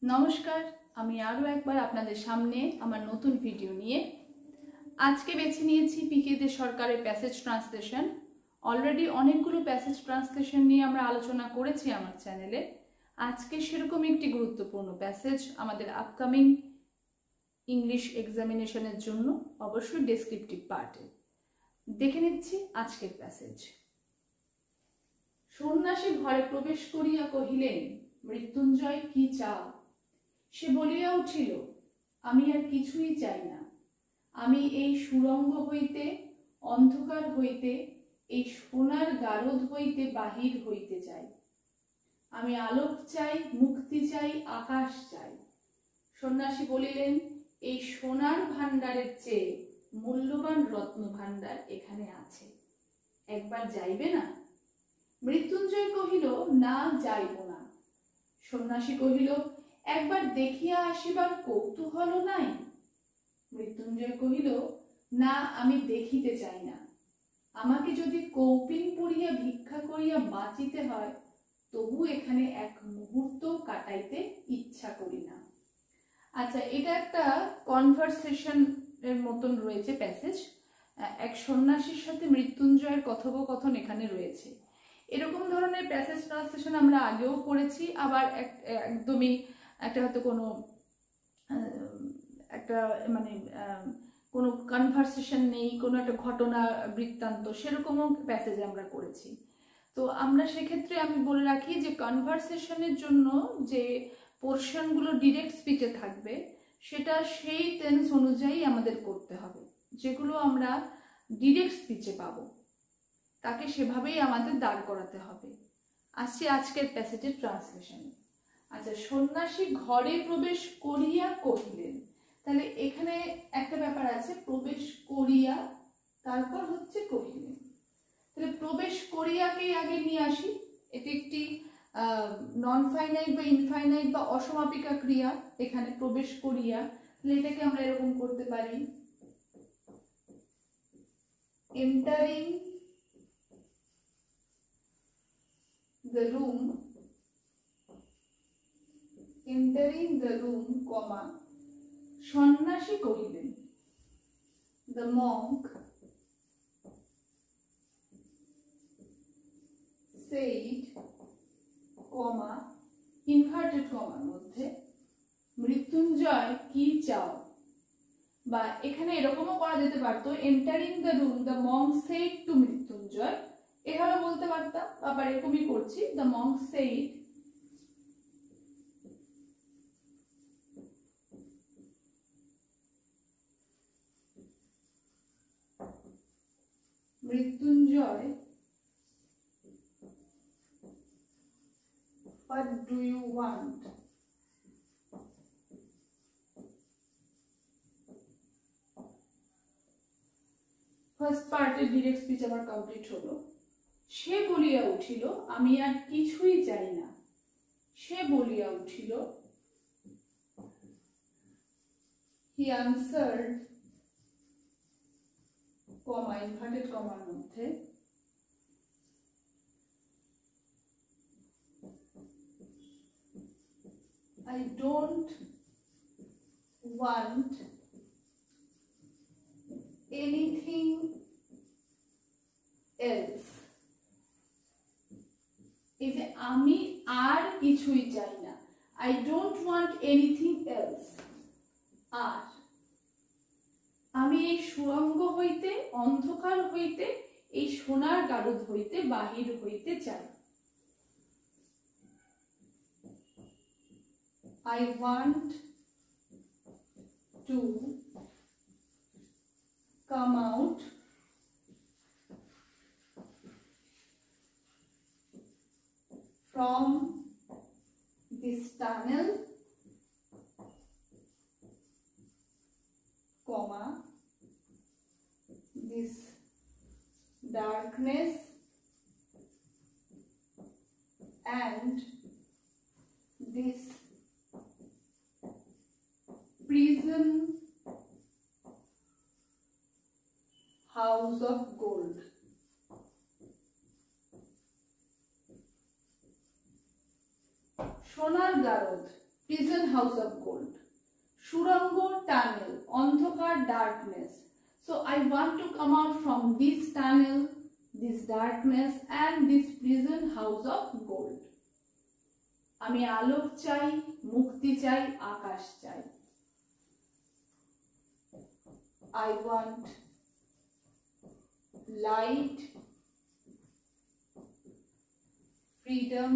নমস্কার, আমি আরও একবার আপনাদের সামনে আমার নতুন ভিডিও নিয়ে আজকে বেছে নিয়েছি পিকে দে সরকারের প্যাসেজ ট্রান্সলেশন। অলরেডি অনেকগুলো প্যাসেজ ট্রান্সলেশন নিয়ে আমরা আলোচনা করেছি আমার চ্যানেলে। আজকে সেরকম একটি গুরুত্বপূর্ণ প্যাসেজ আমাদের আপকামিং ইংলিশ এক্সামিনেশনের জন্য, অবশ্যই ডেসক্রিপটিভ পার্টে। দেখে নিচ্ছি আজকের প্যাসেজ। সন্ন্যাসী ঘরে প্রবেশ করিয়া কহিলেন, মৃত্যুঞ্জয় কি চাও? সে বলিয়া উঠিল, আমি আর কিছুই চাই না। আমি এই সুরঙ্গ হইতে, অন্ধকার হইতে, এই সোনার গারদ হইতে বাহির হইতে চাই। আমি আলোক চাই, মুক্তি চাই, আকাশ চাই। সন্ন্যাসী বলিলেন, এই সোনার ভাণ্ডারের চেয়ে মূল্যবান রত্ন ভাণ্ডার এখানে আছে, একবার যাইবে না? মৃত্যুঞ্জয় কহিল, না, যাইব না। সন্ন্যাসী কহিল, একবার দেখিয়া আসিবার কৌতূহল নাই? মৃত্যুঞ্জয় কহিল, না, আমি দেখিতে চাই না। আমাকে যদি কৌপিন পড়িয়া ভিক্ষা করিয়া বাঁচিতে হয়, তবু এখানে এক মুহূর্ত কাটাইতে ইচ্ছা করি না। আচ্ছা, এটা একটা কনভারসেশন এর মতন রয়েছে প্যাসেজ। এক সন্ন্যাসীর সাথে মৃত্যুঞ্জয়ের কথোপকথন এখানে রয়েছে। এরকম ধরনের প্যাসেজ ট্রান্সলেশন আমরা আগেও পড়েছি, আবার একদমই একটা হয়তো কোনো একটা মানে কোনো কনভারসেশন নেই, কোনো একটা ঘটনা বৃত্তান্ত, সেরকমও প্যাসেজ আমরা করেছি। তো আমরা সেক্ষেত্রে আমি বলে রাখি যে কনভারসেশনের জন্য যে পোর্শনগুলো ডিরেক্ট স্পিচে থাকবে, সেটা সেই টেন্স অনুযায়ী আমাদের করতে হবে। যেগুলো আমরা ডিরেক্ট স্পিচে পাবো, তাকে সেভাবেই আমাদের দাঁড় করাতে হবে। আসছি আজকের প্যাসেজের ট্রান্সলেশনে। আচ্ছা, সন্ন্যাসী ঘরে প্রবেশ করিয়া কহিলেন, তাহলে এখানে একটা ব্যাপার আছে, প্রবেশ করিয়া তারপর হচ্ছে কহিলেন। তাহলে প্রবেশ করিয়াকেই আগে নিয়ে আসি। এটি একটি নন ফাইনাইট বা ইনফাইনাইট বা অসমাপিকা ক্রিয়া। এখানে প্রবেশ করিয়া, তাহলে এটাকে আমরা এরকম করতে পারি, এন্টারিং the room, comma, সন্ন্যাসী কহিলেন, the monk said, comma, inverted commaর মধ্যে, মৃত্যুঞ্জয় কি চাও? বা এখানে এরকমও করা যেতে পারতো, entering the room the monk said to Mrityunjay, এভাবে বলতে পারতাম। আবার এরকমই করছি, the monk said Mrityunjay, what do you want? First পার্টের ডিরেক্ট স্পিচ আমার কমপ্লিট হলো। সে বলিয়া উঠিল, আমি আর কিছুই চাই না। সে বলিয়া উঠিল, he answered, কমা, ইনভার্টেড কমার মধ্যে, I don't want anything else. এই যে আমি আর কিছুই চাই না, I don't want anything else, আর আমি এই সুরঙ্গ হইতে, অন্ধকার হইতে, এই সোনার গারদ হইতে বাহির হইতে চাই। I want to come out from this tunnel, comma, this darkness and this prison house of gold. সোনার গারদ, prison house of gold. Surango, tunnel, অন্ধকার, darkness. So I want to come out from this tunnel, this darkness and this prison house of gold. আমি আলোক চাই, মুক্তি চাই, আকাশ চাই। I want light, freedom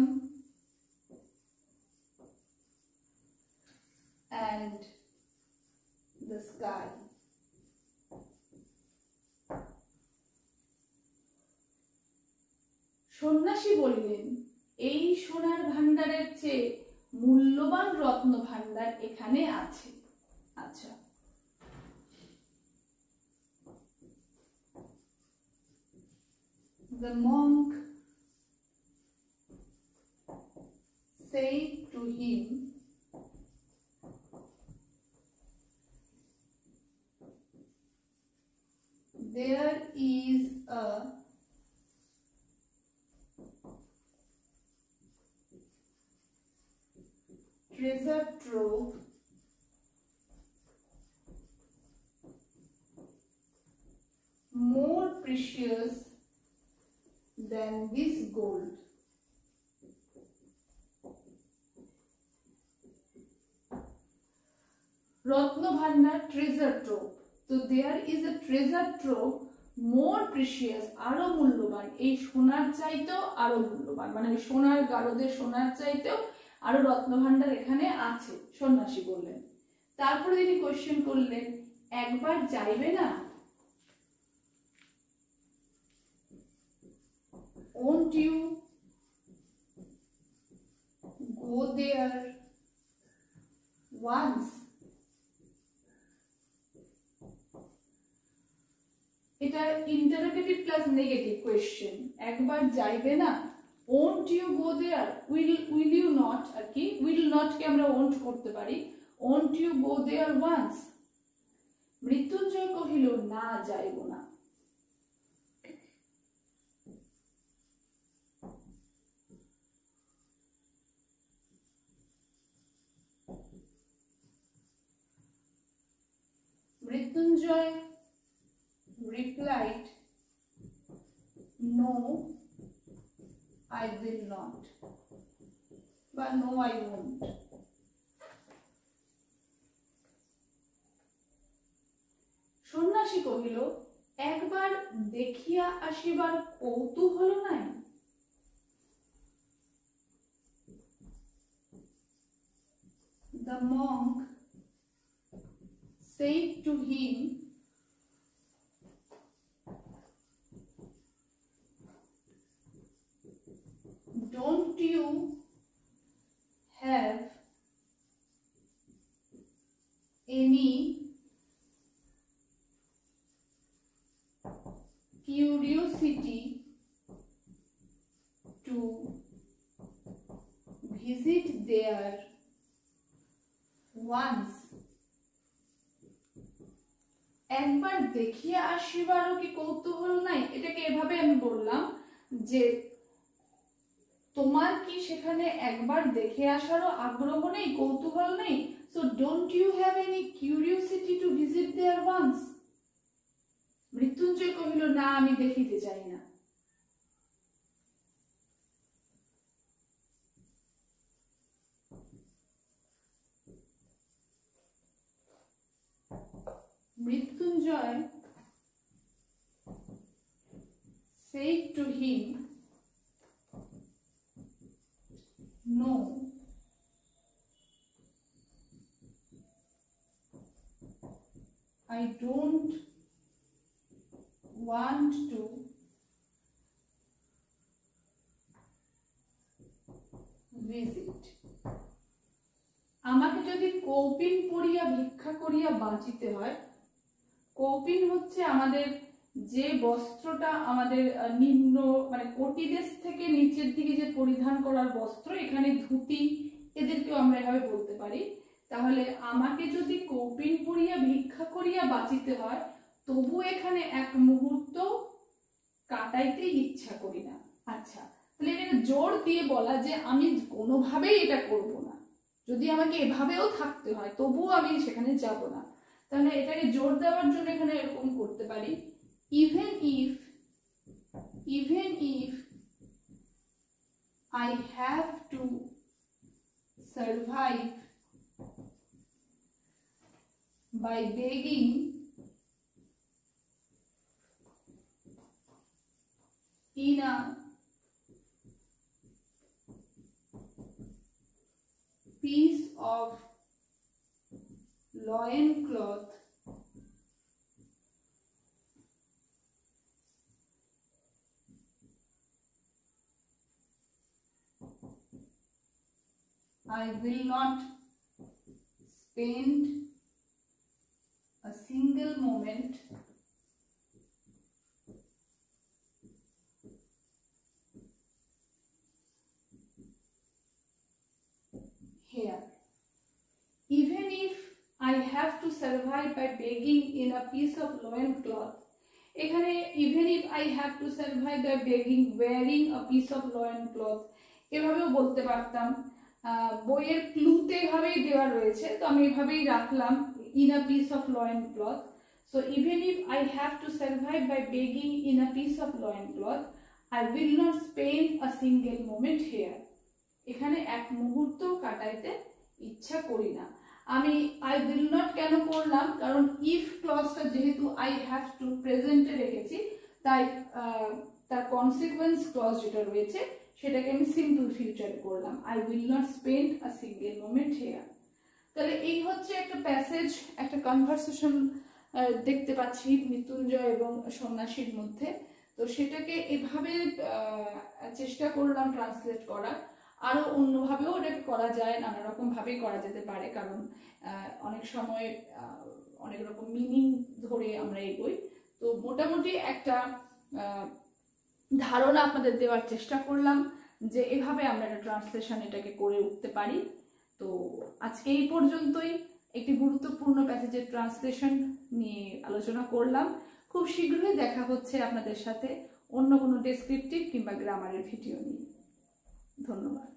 and the sky. সন্ন্যাসী বললেন, এই সোনার ভান্ডারের চেয়ে মূল্যবান রত্ন ভান্ডার এখানে আছে। আচ্ছা, the monk said to him, there is a treasure trove more precious than this gold. Ratna Bhandar treasure trove. So there is a treasure trove more precious, আরো মূল্যবান, এই সোনার চাইতেও আরো মূল্যবান, মানে সোনার গারদের সোনার চাইতেও আরো রত্নভান্ডার এখানে আছে, সন্ন্যাসী বললেন। তারপরে তিনি কোশ্চেন করলেন, একবার যাইবে না? Won't you go there once? এটা ইন্টারোগেটিভ প্লাস নেগেটিভ কোয়েশ্চেন। একবার যাইবে না, won't you go there, will you not, আর কি will not কে আমরা won't করতে পারি, won't you go there once? Mrityunjay কহিল, না যাইব না। Mrityunjay replied, no, I will not, but no, I won't. সন্ন্যাসী কহিল, একবার দেখিয়া আসিবার কৌতূহল নাই? The monk said to him, don't you have any curiosity to visit there once? একবার দেখিয়া আসিবারও কি কৌতূহল নাই? এটাকে এভাবে আমি বললাম যে তোমার কি সেখানে একবার দেখে আসারও আগ্রহ নেই, কৌতূহল নেই? So don't you have any curiosity to visit there once? Mrityunjay কহিল, না, আমি দেখিতে চাই না। Mrityunjay said to him, no, I don't want to visit. আমাকে যদি কৌপিন পড়িয়া ভিক্ষা করিয়া বাঁচিতে হয়, কৌপিন হচ্ছে আমাদের যে বস্ত্রটা আমাদের নিম্ন মানে কোটিদেশ থেকে নিচের দিকে যে পরিধান করার বস্ত্র, এখানে ধুতি, এদেরকেও আমরা এভাবে বলতে পারি। তাহলে আমাকে যদি কৌপিন পড়িয়া ভিক্ষা করিয়া বাঁচিতে হয়, তবু এখানে এক মুহূর্ত কাটাইতে ইচ্ছা করি না। আচ্ছা, তাহলে এখানে জোর দিয়ে বলা যে আমি কোনোভাবেই এটা করব না, যদি আমাকে এভাবেও থাকতে হয় তবুও আমি সেখানে যাব না। তাহলে এটাকে জোর দেওয়ার জন্য এখানে এরকম করতে পারি, even if I have to survive by begging in a piece of loincloth, I will not spend a single moment here. Even if I have to survive by begging in a piece of loincloth, এখানে even if I have to survive by begging wearing a piece of loincloth এভাবেও বলতে পারতাম। বইয়ের ক্লুতে এভাবেই দেওয়া রয়েছে, তো আমি এভাবেই রাখলাম in a piece of loincloth. So even if I have to survive by begging in a piece of loincloth, I will not spend a single moment here. এখানে এক মুহূর্ত কাটাইতে ইচ্ছা করি না। আমি আই উইল নট কেন করলাম, কারণ ইফ ক্লজটা যেহেতু আই হ্যাভ টু প্রেজেন্টে রেখেছি, তাই তার কনসিকুয়েন্স ক্লজ যেটা রয়েছে সেটাকে আমি সিম্পল ফিউচারে করলাম, I will not spend a single moment here. তাহলে এই হচ্ছে একটা প্যাসেজ, একটা কনভারসেশন দেখতে পাচ্ছি মৃত্যুঞ্জয় এবং সন্ন্যাসীর মধ্যে। তো সেটাকে এভাবে চেষ্টা করলাম ট্রান্সলেট করার। আরো অন্যভাবেও এটাকে করা যায়, নানা রকম ভাবেই করা যেতে পারে, কারণ অনেক সময় অনেক রকম মিনিং ধরে আমরা এগোই। তো মোটামুটি একটা ধারণা আপনাদের দেওয়ার চেষ্টা করলাম যে এভাবে আমরা একটা ট্রান্সলেশন এটাকে করে উঠতে পারি। তো আজকে এই পর্যন্তই একটি গুরুত্বপূর্ণ প্যাসেজের ট্রান্সলেশন নিয়ে আলোচনা করলাম। খুব শীঘ্রই দেখা হচ্ছে আপনাদের সাথে অন্য কোনো ডেসক্রিপটিভ কিংবা গ্রামারের ভিডিও নিয়ে। ধন্যবাদ।